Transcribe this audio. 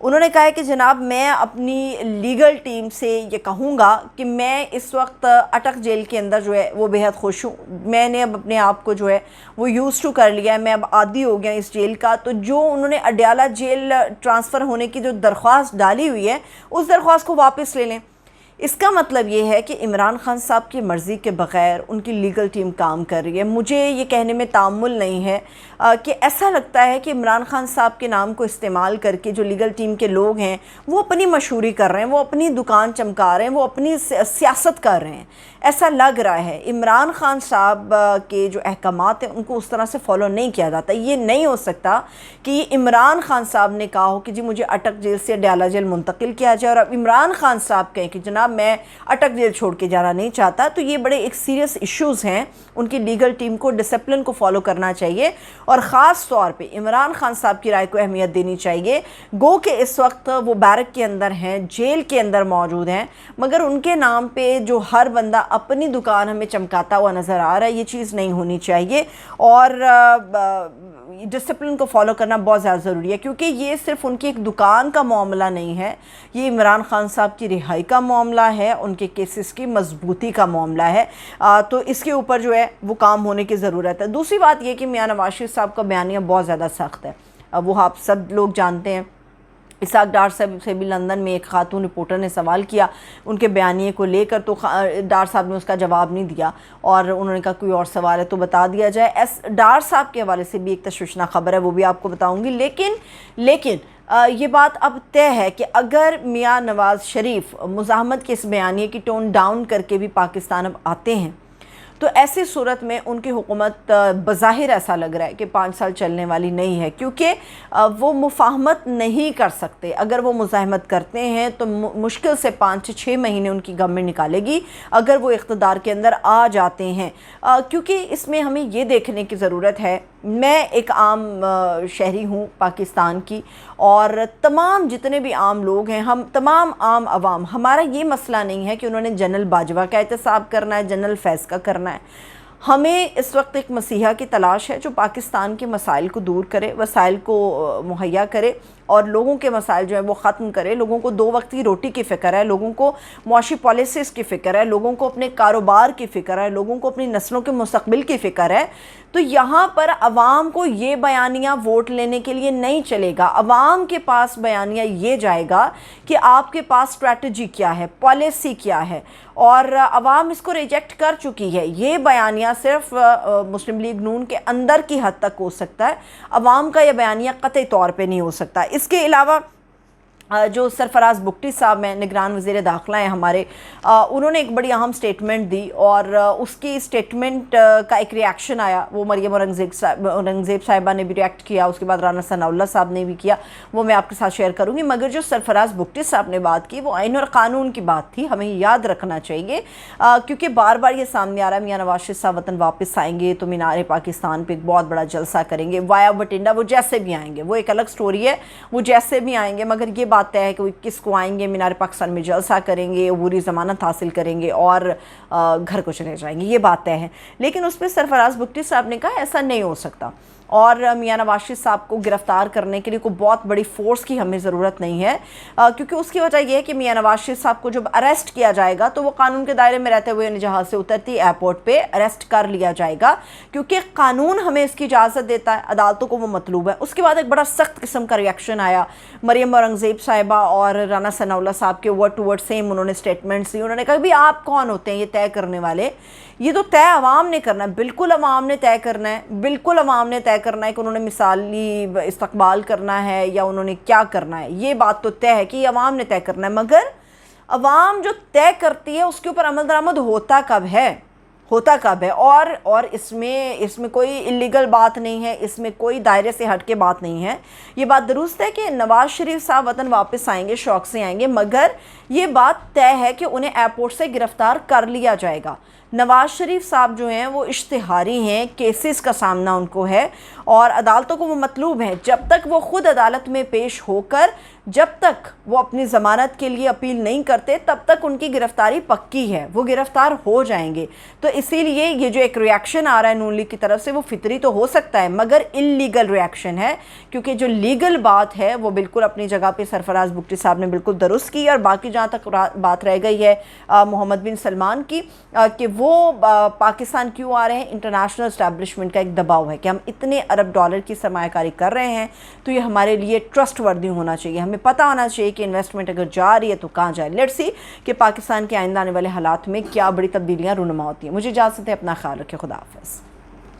انہوں نے کہا ہے کہ جناب میں اپنی لیگل ٹیم سے یہ کہوں گا کہ میں اس وقت اٹک جیل کے اندر جو ہے وہ بہت خوش ہوں، میں نے اب اپنے آپ کو جو ہے وہ یوز ٹو کر لیا ہے، میں اب عادی ہو گیا اس جیل کا۔ تو جو انہوں نے اڈیالہ جیل ٹرانسفر ہونے کی جو درخواست ڈالی ہوئی ہے اس درخواست کو واپس لے لیں۔ اس کا مطلب یہ ہے کہ عمران خان صاحب کی مرضی کے بغیر ان کی لیگل ٹیم کام کر رہی ہے۔ مجھے یہ کہنے میں تأمل نہیں ہے کہ ایسا لگتا ہے کہ عمران خان صاحب کے نام کو استعمال کر کے جو لیگل ٹیم کے لوگ ہیں وہ اپنی مشہوری کر رہے ہیں، وہ اپنی دکان چمکا رہے ہیں، وہ اپنی سیاست کر رہے ہیں، ایسا لگ رہا ہے۔ عمران خان صاحب کے جو احکامات ہیں ان کو اس طرح سے فالو نہیں کیا جاتا۔ یہ نہیں ہو سکتا کہ یہ عمران خان صاحب نے کہا ہو کہ جی مجھے اٹک جیل سے اڈیالہ جیل منتقل کیا جائے اور اب عمران خان صاحب کہیں کہ جناب میں اٹک جیل چھوڑ کے جانا نہیں چاہتا۔ تو یہ بڑے ایک سیریس ایشوز ہیں، ان کی لیگل ٹیم کو ڈسپلن کو فالو کرنا چاہیے اور خاص طور پہ عمران خان صاحب کی رائے کو اہمیت دینی چاہیے۔ گو کہ اس وقت وہ بیرک کے اندر ہیں، جیل کے اندر موجود ہیں، مگر ان کے نام پہ جو ہر بندہ اپنی دکان ہمیں چمکاتا ہوا نظر آ رہا ہے، یہ چیز نہیں ہونی چاہیے اور ڈسپلن کو فالو کرنا بہت زیادہ ضروری ہے، کیونکہ یہ صرف ان کی ایک دکان کا معاملہ نہیں ہے، یہ عمران خان صاحب کی رہائی کا معاملہ ہے، ان کے کیسز کی مضبوطی کا معاملہ ہے۔ تو اس کے اوپر جو ہے وہ کام ہونے کی ضرورت ہے۔ دوسری بات یہ کہ میاں نواز شریف صاحب کا بیانیہ بہت زیادہ سخت ہے، وہ آپ سب لوگ جانتے ہیں۔ اسحاق ڈار صاحب سے بھی لندن میں ایک خاتون رپورٹر نے سوال کیا ان کے بیانیے کو لے کر، تو ڈار صاحب نے اس کا جواب نہیں دیا اور انہوں نے کہا کوئی اور سوال ہے تو بتا دیا جائے۔ ڈار صاحب کے حوالے سے بھی ایک تشویشناک خبر ہے، وہ بھی آپ کو بتاؤں گی۔ لیکن یہ بات اب طے ہے کہ اگر میاں نواز شریف مزاحمت کے اس بیانیے کی ٹون ڈاؤن کر کے بھی پاکستان اب آتے ہیں تو ایسی صورت میں ان کی حکومت بظاہر ایسا لگ رہا ہے کہ 5 سال چلنے والی نہیں ہے، کیونکہ وہ مفاہمت نہیں کر سکتے۔ اگر وہ مزاحمت کرتے ہیں تو مشکل سے 5 سے 6 مہینے ان کی گورنمنٹ نکالے گی اگر وہ اقتدار کے اندر آ جاتے ہیں، کیونکہ اس میں ہمیں یہ دیکھنے کی ضرورت ہے۔ میں ایک عام شہری ہوں پاکستان کی، اور تمام جتنے بھی عام لوگ ہیں، ہم تمام عام عوام، ہمارا یہ مسئلہ نہیں ہے کہ انہوں نے جنرل باجوہ کا احتساب کرنا ہے، جنرل فیض کا کرنا ہے۔ ہمیں اس وقت ایک مسیحا کی تلاش ہے جو پاکستان کے مسائل کو دور کرے، وسائل کو مہیا کرے اور لوگوں کے مسائل جو ہیں وہ ختم کرے۔ لوگوں کو 2 وقت کی روٹی کی فکر ہے، لوگوں کو معاشی پالیسیز کی فکر ہے، لوگوں کو اپنے کاروبار کی فکر ہے، لوگوں کو اپنی نسلوں کے مستقبل کی فکر ہے۔ تو یہاں پر عوام کو یہ بیانیہ ووٹ لینے کے لیے نہیں چلے گا، عوام کے پاس بیانیہ یہ جائے گا کہ آپ کے پاس اسٹریٹجی کیا ہے، پالیسی کیا ہے، اور عوام اس کو ریجیکٹ کر چکی ہے۔ یہ بیانیہ صرف مسلم لیگ نون کے اندر کی حد تک ہو سکتا ہے، عوام کا یہ بیانیہ قطعی طور پہ نہیں ہو سکتا۔ اس کے علاوہ جو سرفراز بگٹی صاحب ہیں، نگران وزیر داخلہ ہیں ہمارے، انہوں نے ایک بڑی اہم سٹیٹمنٹ دی اور اس کی سٹیٹمنٹ کا ایک ری ایکشن آیا۔ وہ مریم اورنگزیب صاحبہ نے بھی ری ایکٹ کیا، اس کے بعد رانا ثناء اللہ صاحب نے بھی کیا، وہ میں آپ کے ساتھ شیئر کروں گی۔ مگر جو سرفراز بگٹی صاحب نے بات کی وہ آئین اور قانون کی بات تھی، ہمیں یاد رکھنا چاہیے، کیونکہ بار بار یہ سامنے آ رہا ہے میاں نواز شریف صاحب وطن واپس آئیں گے تو مینار پاکستان پہ ایک بہت بڑا جلسہ کریں گے، وایا بٹنڈا، وہ جیسے بھی آئیں گے، وہ ایک الگ سٹوری ہے، وہ جیسے بھی آئیں گے، مگر یہ بات طے ہے کہ وہ کس کو آئیں گے، مینار پاکستان میں جلسہ کریں گے، عبوری ضمانت حاصل کریں گے اور گھر کو چلے جائیں گے، یہ بات طے ہے۔ لیکن اس پہ سرفراز بگٹی صاحب نے کہا ایسا نہیں ہو سکتا، اور میاں نواز شریف صاحب کو گرفتار کرنے کے لیے کوئی بہت بڑی فورس کی ہمیں ضرورت نہیں ہے، کیونکہ اس کی وجہ یہ ہے کہ میاں نواز شریف صاحب کو جب اریسٹ کیا جائے گا تو وہ قانون کے دائرے میں رہتے ہوئے جہاز سے اترتی ایئرپورٹ پہ اریسٹ کر لیا جائے گا، کیونکہ قانون ہمیں اس کی اجازت دیتا ہے، عدالتوں کو وہ مطلوب ہے۔ اس کے بعد ایک بڑا سخت قسم کا ری ایکشن آیا، مریم اورنگزیب صاحبہ اور رانا ثناء اللہ صاحب کے ورڈ ٹو ورڈ سیم انہوں نے سٹیٹمنٹس دی۔ انہوں نے کہا بھی آپ کون ہوتے ہیں یہ طے کرنے والے، یہ تو طے عوام نے کرنا ہے، بالکل عوام نے طے کرنا ہے، بالکل عوام نے طے کرنا ہے کہ انہوں نے مثالی استقبال کرنا ہے یا انہوں نے کیا کرنا ہے، یہ بات تو طے ہے کہ یہ عوام نے طے کرنا ہے۔ مگر عوام جو طے کرتی ہے اس کے اوپر عمل درآمد ہوتا کب ہے، اور اس میں کوئی اللیگل بات نہیں ہے، اس میں کوئی دائرے سے ہٹ کے بات نہیں ہے۔ یہ بات درست ہے کہ نواز شریف صاحب وطن واپس آئیں گے، شوق سے آئیں گے، مگر یہ بات طے ہے کہ انہیں ایئرپورٹ سے گرفتار کر لیا جائے گا۔ نواز شریف صاحب جو ہیں وہ اشتہاری ہیں، کیسز کا سامنا ان کو ہے اور عدالتوں کو وہ مطلوب ہیں، جب تک وہ خود عدالت میں پیش ہو کر جب تک وہ اپنی ضمانت کے لیے اپیل نہیں کرتے تب تک ان کی گرفتاری پکی ہے، وہ گرفتار ہو جائیں گے۔ تو اسی لیے یہ جو ایک ریاکشن آ رہا ہے نون لیگ کی طرف سے وہ فطری تو ہو سکتا ہے مگر انلیگل ریاکشن ہے، کیونکہ جو لیگل بات ہے وہ بالکل اپنی جگہ پہ سرفراز بگٹی صاحب نے بالکل درست کی، اور باقی جہاں تک بات رہ گئی ہے محمد بن سلمان کی کہ وہ پاکستان کیوں آ رہے ہیں، انٹرنیشنل اسٹیبلشمنٹ کا ایک دباؤ ہے کہ ہم اتنے ارب ڈالر کی سرمایہ کاری کر رہے ہیں تو یہ ہمارے لیے ٹرسٹ وردی ہونا چاہیے، ہمیں پتہ ہونا چاہیے کہ انویسٹمنٹ اگر جا رہی ہے تو کہاں جائے۔ لیٹس سی کہ پاکستان کے آئندہ آنے والے حالات میں کیا بڑی تبدیلیاں رونما ہوتی ہیں۔ مجھے اجازت ہے، اپنا خیال رکھیں، خدا حافظ۔